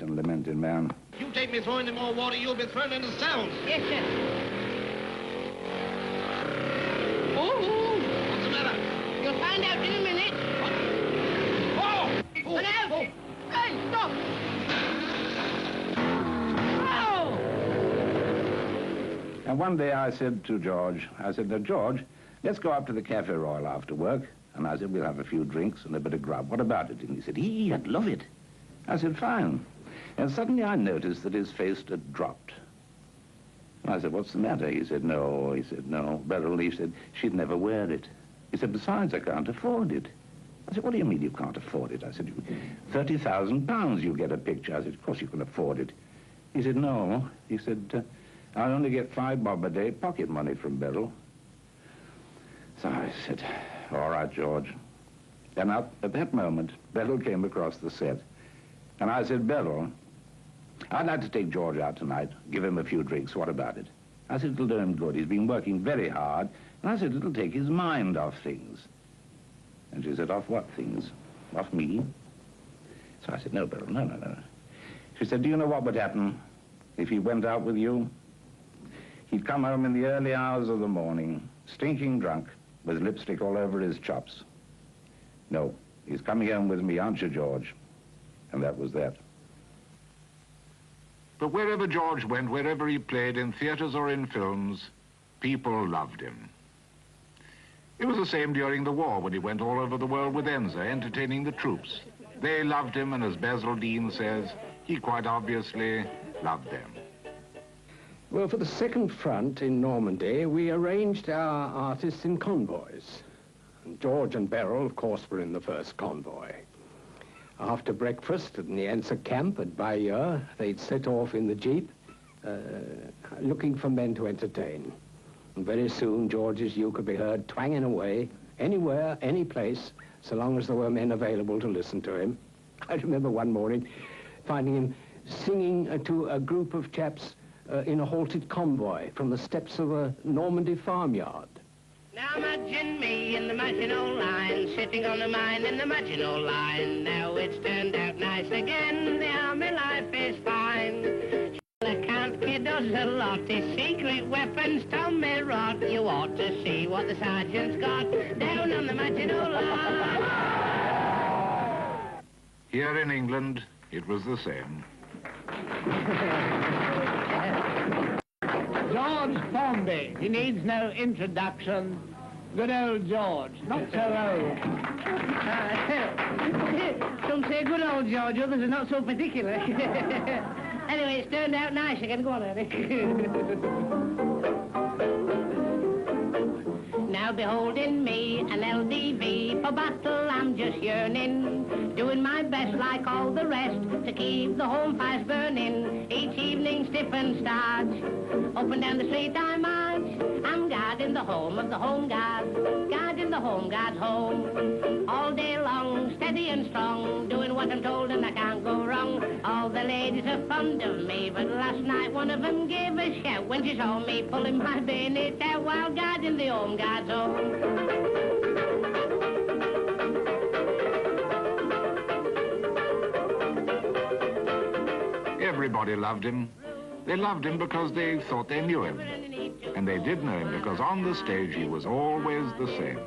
and lamenting man. If you take me through any more water, you'll be thrown into cells. Yes, sir. Oh, what's the matter? You'll find out in a minute. Oh! Run out! Oh. Hey, stop! Oh! And one day I said to George, now, George, let's go up to the Cafe Royal after work. And I said, we'll have a few drinks and a bit of grub. What about it? And he said, I'd love it. I said, fine. And suddenly I noticed that his face had dropped. And I said, what's the matter? He said, no. He said, no. Beryl, he said, she'd never wear it. He said, besides, I can't afford it. I said, what do you mean you can't afford it? I said, £30,000 you get a picture. I said, of course you can afford it. He said, no. He said, I only get 5 bob a day pocket money from Beryl. So I said, all right, George. And at that moment, Beryl came across the set. And I said, Beryl, I'd like to take George out tonight, give him a few drinks. What about it? I said, it'll do him good. He's been working very hard. And I said, it'll take his mind off things. And she said, off what things? Off me? So I said, no, Beryl, no. She said, do you know what would happen if he went out with you? He'd come home in the early hours of the morning, stinking drunk, with lipstick all over his chops. No, he's coming home with me, aren't you, George? And that was that. But wherever George went, wherever he played, in theaters or in films, people loved him. It was the same during the war when he went all over the world with Enza, entertaining the troops. They loved him, and as Basil Dean says, he quite obviously loved them. Well, for the second front in Normandy, we arranged our artists in convoys. And George and Beryl, of course, were in the first convoy. After breakfast in the Enza camp at Bayeux, they'd set off in the jeep, looking for men to entertain. And very soon, George's uke could be heard twanging away, anywhere, any place, so long as there were men available to listen to him. I remember one morning finding him singing to a group of chaps in a halted convoy from the steps of a Normandy farmyard. Now imagine me in the Maginot Line, sitting on the mine in the Maginot Line. Now it's turned out nice again, the army life is fine. I can't kid us a lot, his secret weapons Tommy rot. You ought to see what the sergeant's got down on the Maginot Line. Here in England, it was the same. George Formby. He needs no introduction. Good old George, not so old. Some say good old George, others are not so particular. Anyway, it's turned out nice again. Go on, Eric. Now behold in me an LDV, for battle I'm just yearning, doing my best like all the rest to keep the home fires burning. Each evening stiff and starch, up and down the street I march. I'm guarding the home of the home guard, guarding the home guard's home. All day long, steady and strong, doing what I'm told and I can't go wrong. All the ladies are fond of me, but last night one of them gave a shout when she saw me pulling my bayonet out while guarding the home guard's home. Everybody loved him. They loved him because they thought they knew him. And they did know him because on the stage he was always the same.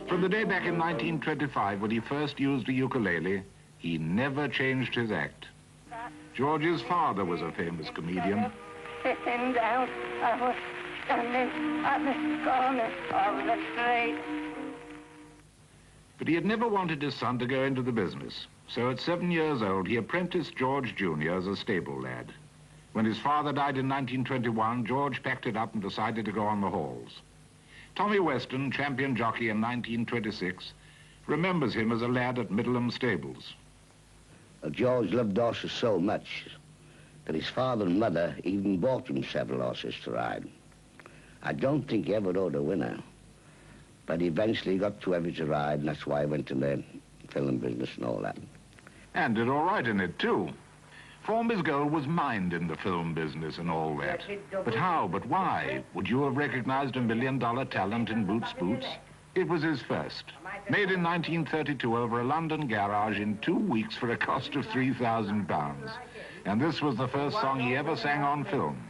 From the day back in 1925 when he first used a ukulele, he never changed his act. George's father was a famous comedian. Sitting down, I was standing at the corner of the street. But he had never wanted his son to go into the business. So at 7 years old, he apprenticed George Jr. as a stable lad. When his father died in 1921, George packed it up and decided to go on the halls. Tommy Weston, champion jockey in 1926, remembers him as a lad at Middleham Stables. George loved horses so much that his father and mother even bought him several horses to ride. I don't think he ever rode a winner, but he eventually got too heavy to ride, and that's why he went in the film business and all that. And did all right in it, too. Formby's goal was mined in the film business and all that. But how, but why? Would you have recognized $1 million talent in Boots Boots? It was his first. Made in 1932 over a London garage in 2 weeks for a cost of £3,000. And this was the first song he ever sang on film.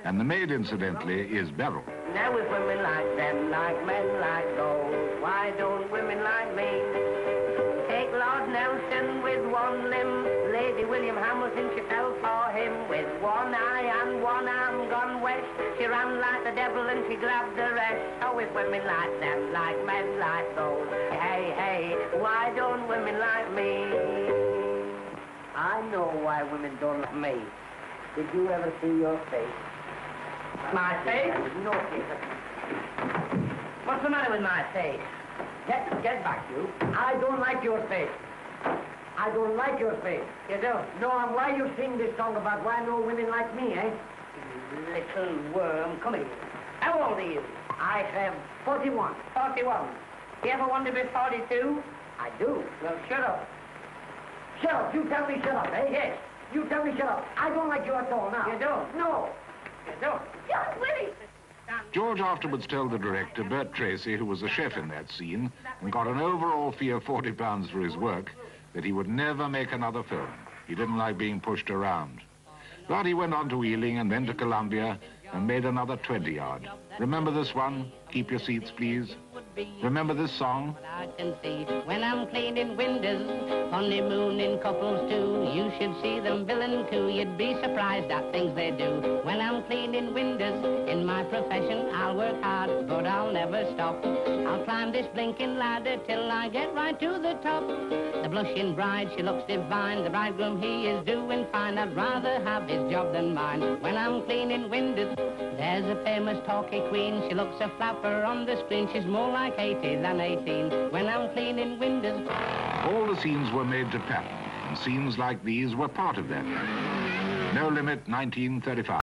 And the maid, incidentally, is Beryl. Now if women like them, like men like those, why don't women like me? Take Lord Nelson with one limb, Lady William Hamilton, she fell for him. With one eye and one arm gone west, she ran like the devil and she grabbed the rest. Oh, if women like them, like men like those, hey, hey, why don't women like me? I know why women don't like me. Did you ever see your face? My face? No face. What's the matter with my face? Get back, you. I don't like your face. I don't like your face. You don't? No, and why you sing this song about why no women like me, eh? You little worm. Come here. How old are you? I am 41. 41. You ever want to be 42? I do. Well, shut up. Shut up. You tell me shut up, eh? Yes. You tell me shut up. I don't like you at all now. You don't? No. You don't. Just Willie. George afterwards told the director, Bert Tracy, who was a chef in that scene and got an overall fee of £40 for his work, that he would never make another film. He didn't like being pushed around. But he went on to Ealing and then to Columbia and made another 20-yard. Remember this one? Keep your seats, please. Remember this song? I can see when I'm cleaning windows, honeymooning couples too. You should see them bill and coo. You'd be surprised at things they do. When I'm cleaning windows, in my profession, I'll work hard, but I'll never stop. I'll climb this blinking ladder till I get right to the top. The blushing bride, she looks divine. The bridegroom, he is doing fine. I'd rather have his job than mine. When I'm cleaning windows, there's a famous talkie queen. She looks a flapper on the screen. She's more like 80 than 18. When I'm cleaning windows. All the scenes were made to pattern, and scenes like these were part of that pattern. No Limit, 1935.